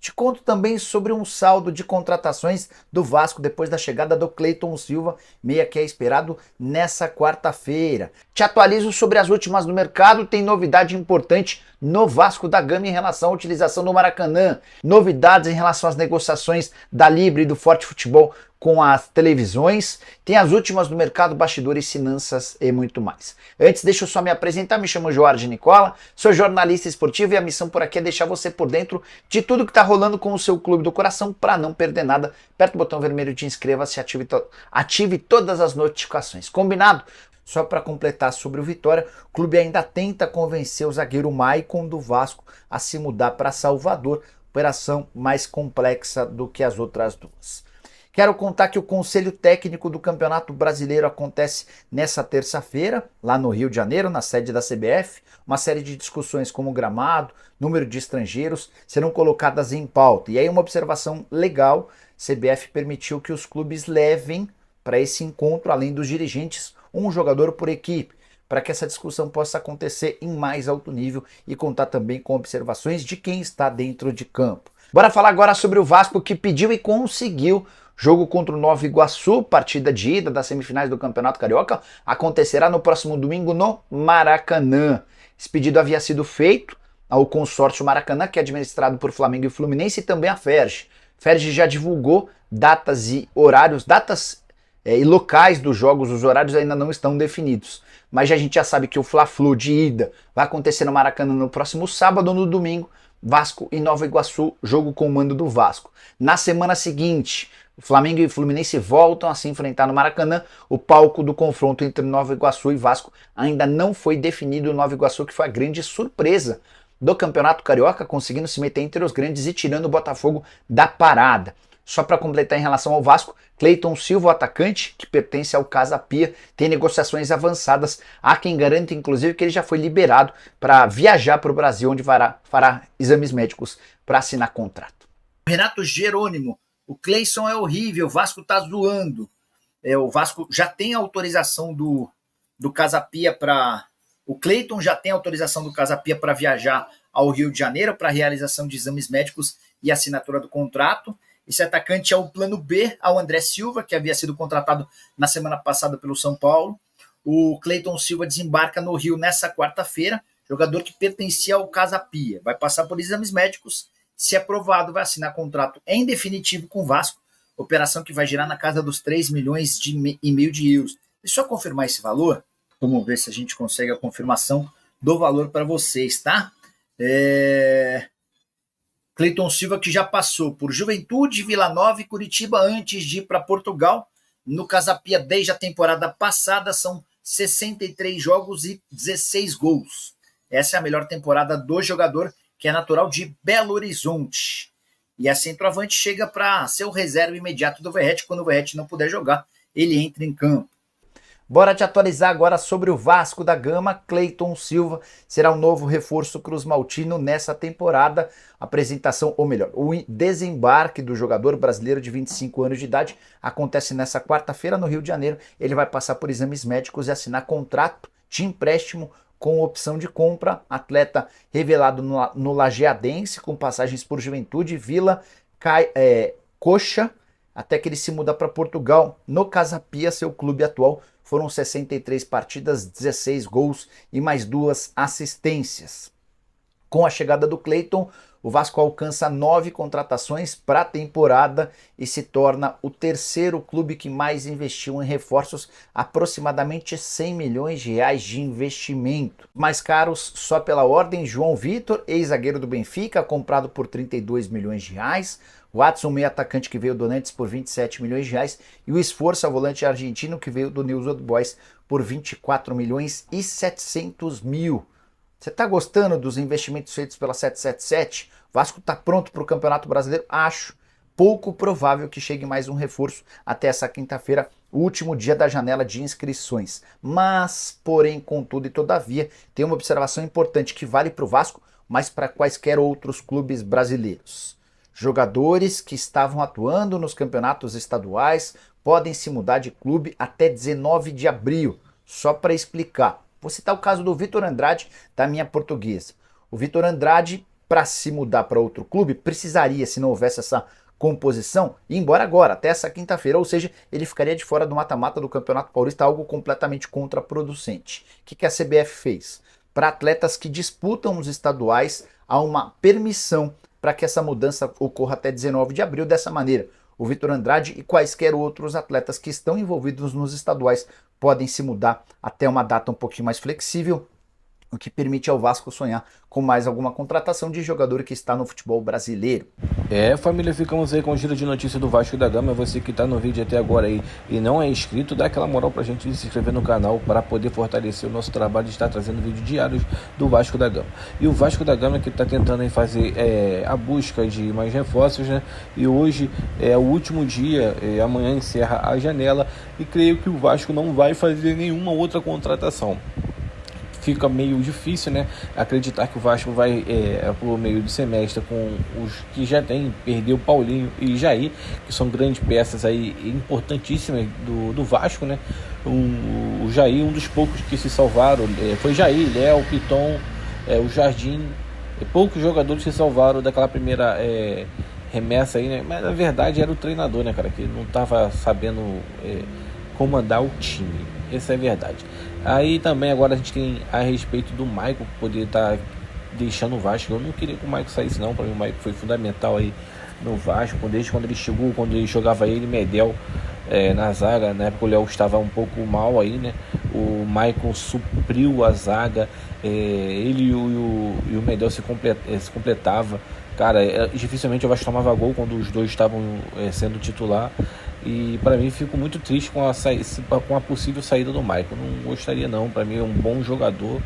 Te conto também sobre um saldo de contratações do Vasco depois da chegada do Cleiton Silva, meia que é esperado nessa quarta-feira. Te atualizo sobre as últimas no mercado, tem novidade importante no Vasco da Gama em relação à utilização do Maracanã, novidades em relação às negociações da Libre e do Forte Futebol com as televisões, tem as últimas do mercado, bastidores, finanças e muito mais. Antes, deixa eu só me apresentar, me chamo Jorge Nicola, sou jornalista esportivo e a missão por aqui é deixar você por dentro de tudo que está rolando com o seu clube do coração para não perder nada. Aperta o botão vermelho de inscreva-se e ative todas as notificações. Combinado? Só para completar sobre o Vitória, o clube ainda tenta convencer o zagueiro Maicon do Vasco a se mudar para Salvador, operação mais complexa do que as outras duas. Quero contar que o Conselho Técnico do Campeonato Brasileiro acontece nessa terça-feira, lá no Rio de Janeiro, na sede da CBF. Uma série de discussões como gramado, número de estrangeiros serão colocadas em pauta. E aí uma observação legal, CBF permitiu que os clubes levem para esse encontro, além dos dirigentes, um jogador por equipe, para que essa discussão possa acontecer em mais alto nível e contar também com observações de quem está dentro de campo. Bora falar agora sobre o Vasco, que pediu e conseguiu jogo contra o Nova Iguaçu, partida de ida das semifinais do Campeonato Carioca, acontecerá no próximo domingo no Maracanã. Esse pedido havia sido feito ao consórcio Maracanã, que é administrado por Flamengo e Fluminense, e também a Ferj. Ferj já divulgou datas e horários, e locais dos jogos, os horários ainda não estão definidos. Mas a gente já sabe que o Fla-Flu de ida vai acontecer no Maracanã no próximo sábado ou no domingo, Vasco e Nova Iguaçu, jogo com o mando do Vasco. Na semana seguinte, o Flamengo e o Fluminense voltam a se enfrentar no Maracanã. O palco do confronto entre Nova Iguaçu e Vasco ainda não foi definido. O Nova Iguaçu, que foi a grande surpresa do Campeonato Carioca, conseguindo se meter entre os grandes e tirando o Botafogo da parada. Só para completar em relação ao Vasco, Cleiton Silva, o atacante, que pertence ao Casa Pia, tem negociações avançadas. Há quem garanta, inclusive, que ele já foi liberado para viajar para o Brasil, onde fará exames médicos para assinar contrato. Renato Jerônimo, o Cleison é horrível, o Vasco tá zoando. O Vasco já tem autorização do Casa Pia para... O Cleiton já tem autorização do Casa Pia para viajar ao Rio de Janeiro para realização de exames médicos e assinatura do contrato. Esse atacante é o plano B ao André Silva, que havia sido contratado na semana passada pelo São Paulo. O Cleiton Silva desembarca no Rio nessa quarta-feira, jogador que pertencia ao Casa Pia. Vai passar por exames médicos, se aprovado, vai assinar contrato em definitivo com o Vasco, operação que vai girar na casa dos 3 milhões e meio de euros. Deixa eu só confirmar esse valor, vamos ver se a gente consegue a confirmação do valor para vocês, tá? Cleiton Silva, que já passou por Juventude, Vila Nova e Curitiba antes de ir para Portugal. No Casa Pia, desde a temporada passada, são 63 jogos e 16 gols. Essa é a melhor temporada do jogador, que é natural de Belo Horizonte. E a centroavante chega para ser o reserva imediato do Verratti. Quando o Verratti não puder jogar, ele entra em campo. Bora te atualizar agora sobre o Vasco da Gama. Cleiton Silva será o novo reforço cruzmaltino nessa temporada. Apresentação, ou melhor, o desembarque do jogador brasileiro de 25 anos de idade acontece nessa quarta-feira no Rio de Janeiro. Ele vai passar por exames médicos e assinar contrato de empréstimo com opção de compra. Atleta revelado no Lajeadense, com passagens por Juventude, Vila, Coxa, até que ele se muda para Portugal. No Casa Pia, seu clube atual, foram 63 partidas, 16 gols e mais 2 assistências. Com a chegada do Cleiton, o Vasco alcança 9 contratações para a temporada e se torna o terceiro clube que mais investiu em reforços, aproximadamente 100 milhões de reais de investimento. Mais caros só pela ordem: João Vitor, ex-zagueiro do Benfica, comprado por 32 milhões de reais, Watson, meio atacante, que veio do Nantes por 27 milhões de reais, e o Esforça, volante argentino, que veio do News Old Boys por 24 milhões e 700 mil. Você está gostando dos investimentos feitos pela 777? O Vasco está pronto para o Campeonato Brasileiro? Acho pouco provável que chegue mais um reforço até essa quinta-feira, o último dia da janela de inscrições. Mas, porém, contudo e todavia, tem uma observação importante que vale para o Vasco, mas para quaisquer outros clubes brasileiros. Jogadores que estavam atuando nos campeonatos estaduais podem se mudar de clube até 19 de abril. Só para explicar, vou citar o caso do Vitor Andrade, da minha Portuguesa. O Vitor Andrade para se mudar para outro clube, precisaria, se não houvesse essa composição, ir embora agora, até essa quinta-feira, ou seja, ele ficaria de fora do mata-mata do Campeonato Paulista, algo completamente contraproducente. O que a CBF fez? Para atletas que disputam os estaduais, há uma permissão para que essa mudança ocorra até 19 de abril. Dessa maneira, o Vitor Andrade e quaisquer outros atletas que estão envolvidos nos estaduais podem se mudar até uma data um pouquinho mais flexível, o que permite ao Vasco sonhar com mais alguma contratação de jogador que está no futebol brasileiro. Família, ficamos aí com o giro de notícia do Vasco da Gama. Você que está no vídeo até agora aí e não é inscrito, dá aquela moral pra gente se inscrever no canal para poder fortalecer o nosso trabalho de estar trazendo vídeos diários do Vasco da Gama. E o Vasco da Gama que está tentando aí fazer a busca de mais reforços, né? E hoje é o último dia, amanhã encerra a janela e creio que o Vasco não vai fazer nenhuma outra contratação. Fica meio difícil, né, acreditar que o Vasco vai por meio do semestre com os que já tem, perdeu Paulinho e Jair, que são grandes peças aí importantíssimas do Vasco, né? O Jair, um dos poucos que se salvaram, foi Jair, Léo, Piton, o Jardim, poucos jogadores se salvaram daquela primeira remessa aí, né? Mas na verdade era o treinador, né, cara, que não estava sabendo comandar o time, essa é a verdade. Aí também agora a gente tem a respeito do Maicon poder estar deixando o Vasco. Eu não queria que o Maicon saísse não, para mim o Maicon foi fundamental aí no Vasco, desde quando ele chegou, quando ele jogava ele, Medel na zaga, na época o Léo estava um pouco mal aí, né? O Maicon supriu a zaga, ele e o Medel se completava. Cara, dificilmente o Vasco tomava gol quando os dois estavam sendo titular. E para mim fico muito triste com a possível saída do Maicon. Não gostaria não, para mim é um bom jogador.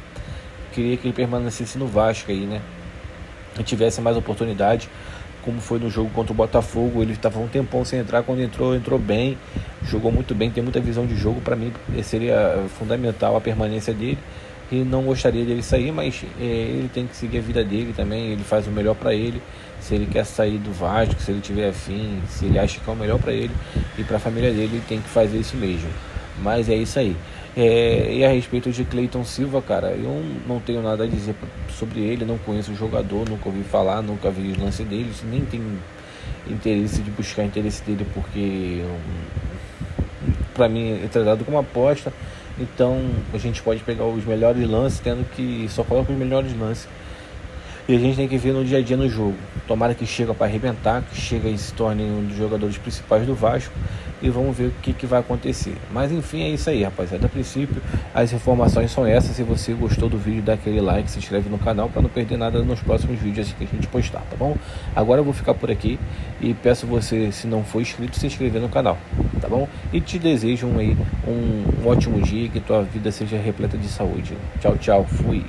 Queria que ele permanecesse no Vasco aí, né? E tivesse mais oportunidade, como foi no jogo contra o Botafogo. Ele estava um tempão sem entrar, quando entrou bem, jogou muito bem, tem muita visão de jogo. Para mim seria fundamental a permanência dele. E não gostaria dele sair, mas ele tem que seguir a vida dele também. Ele faz o melhor para ele. Se ele quer sair do Vasco, se ele tiver afim, se ele acha que é o melhor para ele e para a família dele, ele tem que fazer isso mesmo. Mas é isso aí. E a respeito de Cleiton Silva, cara, eu não tenho nada a dizer sobre ele. Não conheço o jogador, nunca ouvi falar, nunca vi o lance dele. Nem tenho interesse de buscar interesse dele, porque para mim é tratado como aposta. Então a gente pode pegar os melhores lances, tendo que só coloca os melhores lances. E a gente tem que ver no dia a dia no jogo. Tomara que chega para arrebentar, que chega e se torne um dos jogadores principais do Vasco. E vamos ver o que vai acontecer. Mas enfim, é isso aí, rapaziada. A princípio, as informações são essas. Se você gostou do vídeo, dá aquele like, se inscreve no canal para não perder nada nos próximos vídeos que a gente postar, tá bom? Agora eu vou ficar por aqui e peço você, se não for inscrito, se inscrever no canal, tá bom? E te desejo aí um ótimo dia e que tua vida seja repleta de saúde. Tchau, tchau, fui!